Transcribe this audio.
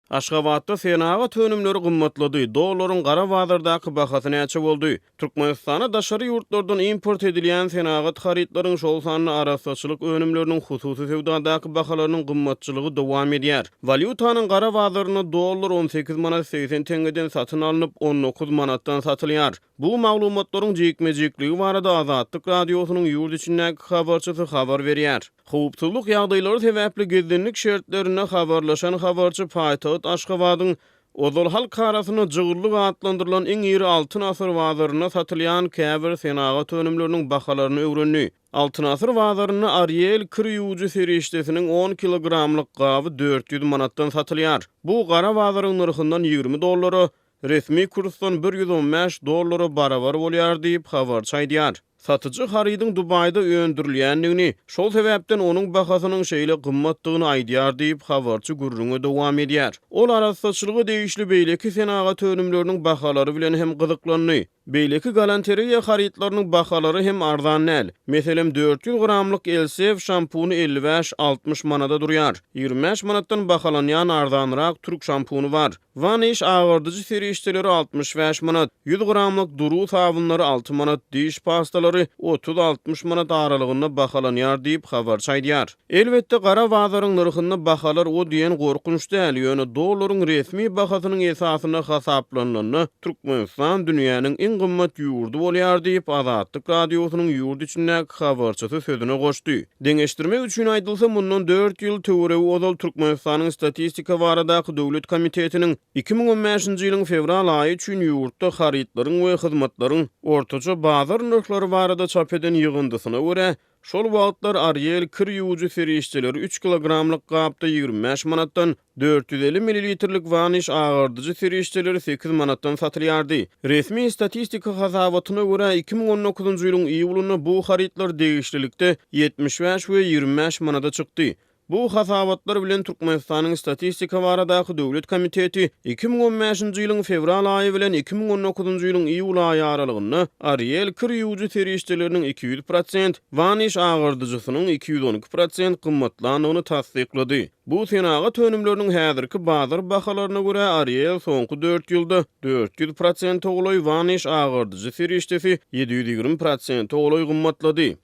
Aşgabatda senagat önümleri gymmatlady. Dollaryň gara bazardaky bahasy näçe boldy? Türkmenistana daşary ýurtlardan import edilýän senagat haritlaryň şol sanyny arasçylyk önümleriniň hususy sewdadaky bahalarynyň gymmatçylygy dowam edýär. Valyutanyň gara bazaryna dollar 18 manat 80 tengeden satyn alynıp 19 manatdan satylýar. Bu maglumatlaryň jekmejekligi barada Azatlyk radiosynyň ýurt içindäki habarçysy habar berýär. Howpsuzlyk ýagdaýlary sebäpli gezginlik şertlerine habarlaşan habarçy paýtagat Aşgabatyň Ozal halk arasyna jygyrlyk atlandyrylan iň iri altyn asır bazaryna satylýan käbir senagat önümleriniň bahalaryny öwrendi. Altyn asır bazaryna Ariel kırýuwjy serişdesiniň 10 kilogramlyk gaby 400 manatdan satylýar. Bu gara bazaryň narhyndan 20 dollara, resmi kursdan 115 dollara barabar bolýar diýip habar çaýdýar. Satıcı haridyň Dubayda öndürilýändigini, şol sebäpden onuň bahasynyň şeýle gymmatdygyny aýdýar diýip habarçy gurrunga dowam edýär. Ol arasçylygy degişli beýleki senagat önümleriniň bahalary bilen hem gyzyklandy. Beýleki galanteriýa haritlarynyň bahalary hem arzan näl. Meselem 400 gramlyk Elsev şampuny 55-60 manada durýar. 25 manatdan bahalanýan arzanrak Türk şampuny bar. Vanish agyrdyjy serişdeleri 65 manat, 100 gramlyk duru sabunlary 6 manat, diş pastalary 30-60 manat aralygynda bahalanýar diýip habar çaýdýar. Elbetde gara bazaryň narhyna bahalar o diýen gorkunç däl, ýöne dollaryň resmi bahasynyň esasyna hasaplanyny Türkmenistan dünýäniň iň gymmat ýurdy bolýar diýip Azatlyk radiosynyň ýurt içindäki habarçysy sözüne goşdy. Deňeşdirmek üçin aýdylsa, mundan 4 ýyl töwereги ozal Türkmenistanyň statistika baradaky döwlet komitetiniň 2015-nji ýylyň fevral aýy üçin ýurtda haritlaryň we hyzmatlaryň ortaça bazar narhlary barada çap eden ýygyndysyna görä, şol wagtlar Ariel kırýuwjy serişdeleri 3 kilogramlyk gapda 25 manatdan, 450 mililitrelik Vanish agyrdyjy serişdeleri 8 manatdan satylýardy. Resmi statistika hasabatyna görä 2019-njy ýylyň iýuluny bu haritlar degişlilikde 75 we 25 manata çykdy. Bu hasabatlar bilen Türkmenistanyň statistika baradaky döwlet komiteti 2015-nji ýylyň fevral aýy bilen 2019-njy ýylyň iýul aýy aralygyny Ariel kırýuwjy serişdeleriniň 200%, Vanish agyrdyjysynyň 212% gymmatlanýyny tasdiklady. Bu senagat önümleriniň häzirki bazar bahalaryna görä Ariel soňky 4 ýylda 400% ogloý, Vanish agyrdyjy serişdesi 720% ogloý gymmatlady.